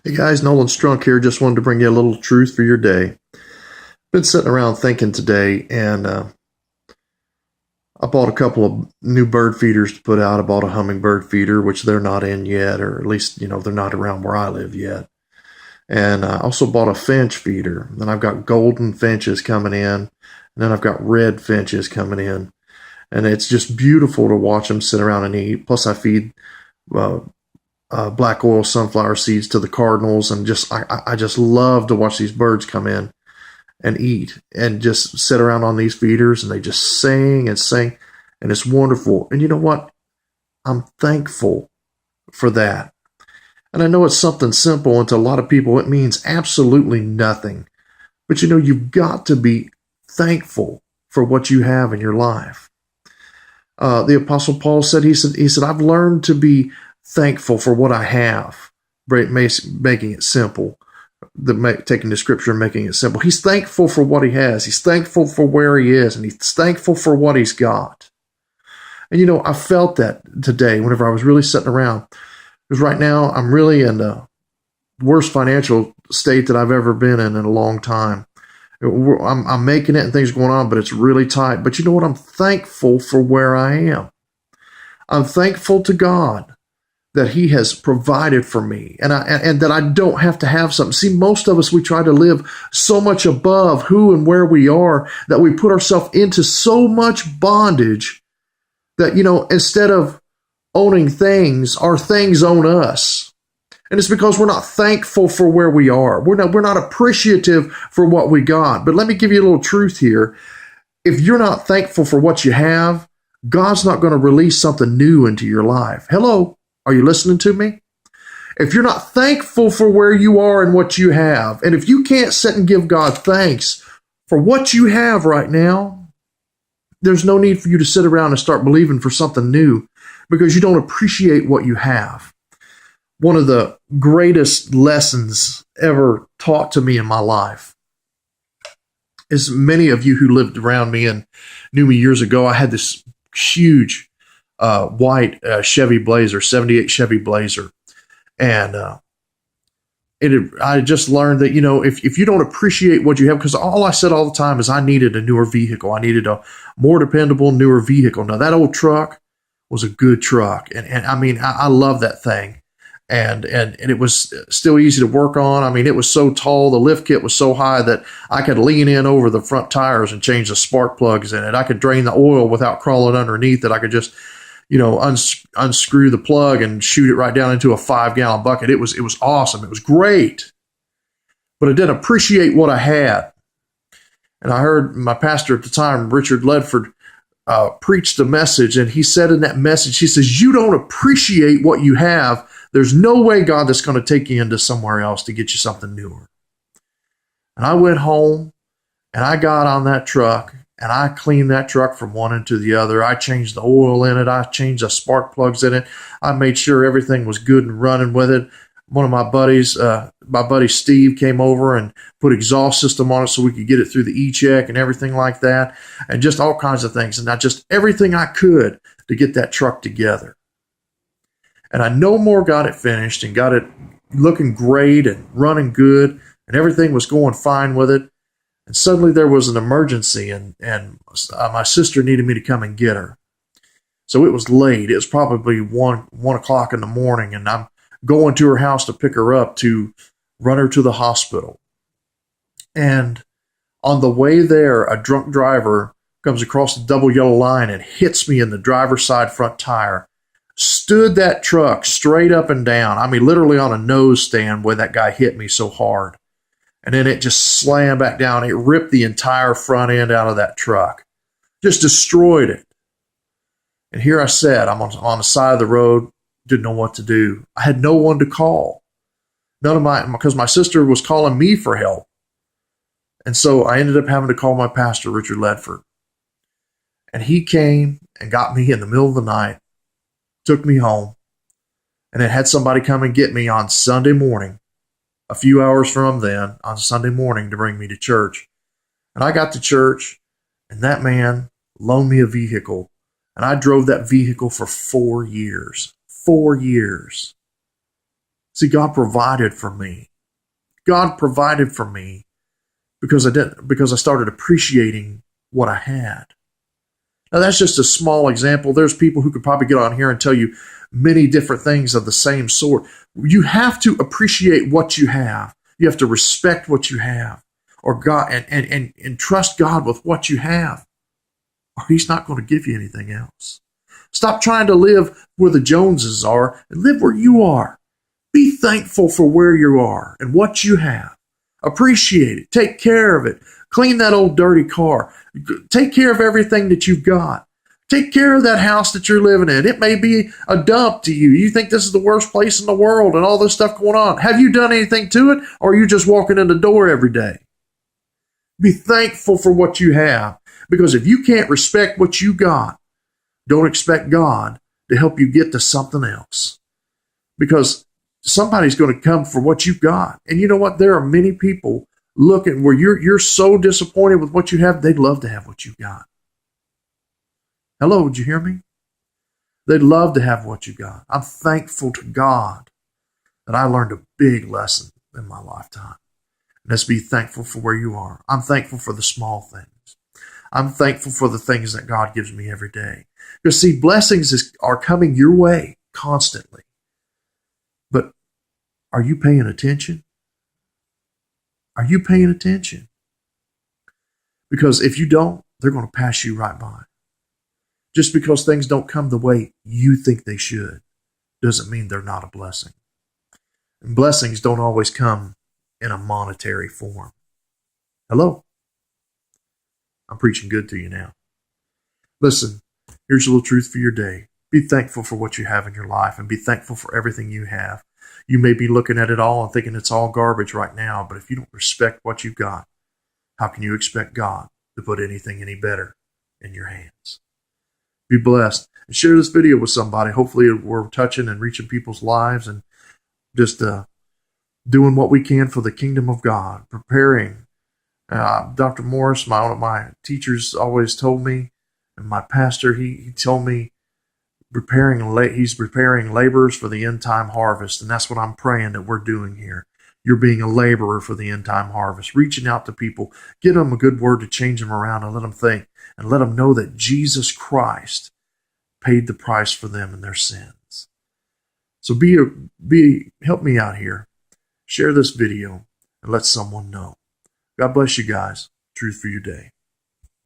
Hey guys, Nolan Strunk here. Just wanted to bring you a little truth for your day. Been sitting around thinking today, and I bought a couple of new bird feeders to put out. I bought a hummingbird feeder, which they're not in yet, or at least, they're not around where I live yet. And I also bought a finch feeder. Then I've got golden finches coming in, and then I've got red finches coming in. And it's just beautiful to watch them sit around and eat. Plus, I feed uh, black oil sunflower seeds to the cardinals, and I just love to watch these birds come in and eat and just sit around on these feeders, and they just sing and sing, and it's wonderful. And you know what? I'm thankful for that. And I know it's something simple, and to a lot of people it means absolutely nothing. But you've got to be thankful for what you have in your life. The Apostle Paul said, he said, I've learned to be thankful for what I have, making it simple, taking the scripture and making it simple. He's thankful for what he has. He's thankful for where he is, and he's thankful for what he's got. And I felt that today whenever I was really sitting around, because right now I'm really in the worst financial state that I've ever been in a long time. I'm making it and things going on, but it's really tight. But you know what? I'm thankful for where I am. I'm thankful to God that he has provided for me, and that I don't have to have something. See, most of us, we try to live so much above who and where we are that we put ourselves into so much bondage that, instead of owning things, our things own us. And it's because we're not thankful for where we are. We're not appreciative for what we got. But let me give you a little truth here. If you're not thankful for what you have, God's not going to release something new into your life. Hello? Are you listening to me? If you're not thankful for where you are and what you have, and if you can't sit and give God thanks for what you have right now, there's no need for you to sit around and start believing for something new because you don't appreciate what you have. One of the greatest lessons ever taught to me in my life is, many of you who lived around me and knew me years ago, I had this huge white Chevy Blazer, 78 Chevy Blazer. And I just learned that, if you don't appreciate what you have, because all I said all the time is I needed a newer vehicle. I needed a more dependable, newer vehicle. Now, that old truck was a good truck. And I mean, I love that thing. And it was still easy to work on. I mean, it was so tall, the lift kit was so high that I could lean in over the front tires and change the spark plugs in it. I could drain the oil without crawling underneath it. I could just, unscrew the plug and shoot it right down into a 5-gallon bucket. It was awesome. It was great. But I didn't appreciate what I had. And I heard my pastor at the time, Richard Ledford, preached a message. And he said in that message, he says, you don't appreciate what you have. There's no way God is going to take you into somewhere else to get you something newer. And I went home and I got on that truck and I cleaned that truck from one end to the other. I changed the oil in it. I changed the spark plugs in it. I made sure everything was good and running with it. One of my buddies, my buddy Steve, came over and put exhaust system on it so we could get it through the E-check and everything like that, and just all kinds of things. And I just everything I could to get that truck together. And I no more got it finished and got it looking great and running good, and everything was going fine with it. And suddenly there was an emergency, and my sister needed me to come and get her. So it was late. It was probably 1 o'clock in the morning, and I'm going to her house to pick her up to run her to the hospital. And on the way there, a drunk driver comes across the double yellow line and hits me in the driver's side front tire. Stood that truck straight up and down. I mean, literally on a nose stand where that guy hit me so hard. And then it just slammed back down. It ripped the entire front end out of that truck. Just destroyed it. And here I sat. I'm on the side of the road. Didn't know what to do. I had no one to call. Because my sister was calling me for help. And so I ended up having to call my pastor, Richard Ledford. And he came and got me in the middle of the night, took me home, and then had somebody come and get me on Sunday morning, a few hours from then, on Sunday morning, to bring me to church. And I got to church, and that man loaned me a vehicle, and I drove that vehicle for 4 years. 4 years. See, God provided for me. God provided for me because I started appreciating what I had. Now, that's just a small example. There's people who could probably get on here and tell you many different things of the same sort. You have to appreciate what you have. You have to respect what you have, or God, and trust God with what you have, or He's not going to give you anything else. Stop trying to live where the Joneses are and live where you are. Be thankful for where you are and what you have. Appreciate it. Take care of it. Clean that old dirty car. Take care of everything that you've got. Take care of that house that you're living in. It may be a dump to you. You think this is the worst place in the world and all this stuff going on. Have you done anything to it, or are you just walking in the door every day? Be thankful for what you have, because if you can't respect what you got, don't expect God to help you get to something else, because somebody's going to come for what you've got. And you know what? There are many people looking where you're so disappointed with what you have, they'd love to have what you got. Hello, did you hear me? They'd love to have what you got. I'm thankful to God that I learned a big lesson in my lifetime. Let's be thankful for where you are. I'm thankful for the small things. I'm thankful for the things that God gives me every day. Because see, blessings are coming your way constantly. But are you paying attention? Are you paying attention? Because if you don't, they're going to pass you right by. Just because things don't come the way you think they should doesn't mean they're not a blessing. And blessings don't always come in a monetary form. Hello? I'm preaching good to you now. Listen, here's a little truth for your day. Be thankful for what you have in your life, and be thankful for everything you have. You may be looking at it all and thinking it's all garbage right now, but if you don't respect what you've got, how can you expect God to put anything any better in your hands? Be blessed, and share this video with somebody. Hopefully we're touching and reaching people's lives, and just doing what we can for the kingdom of God, preparing. Dr. Morris, one of my teachers, always told me, and my pastor, he told me, he's preparing laborers for the end time harvest, and that's what I'm praying that we're doing here. You're being a laborer for the end time harvest, reaching out to people, give them a good word to change them around and let them think, and let them know that Jesus Christ paid the price for them and their sins. So help me out here. Share this video and let someone know. God bless you guys. Truth for your day.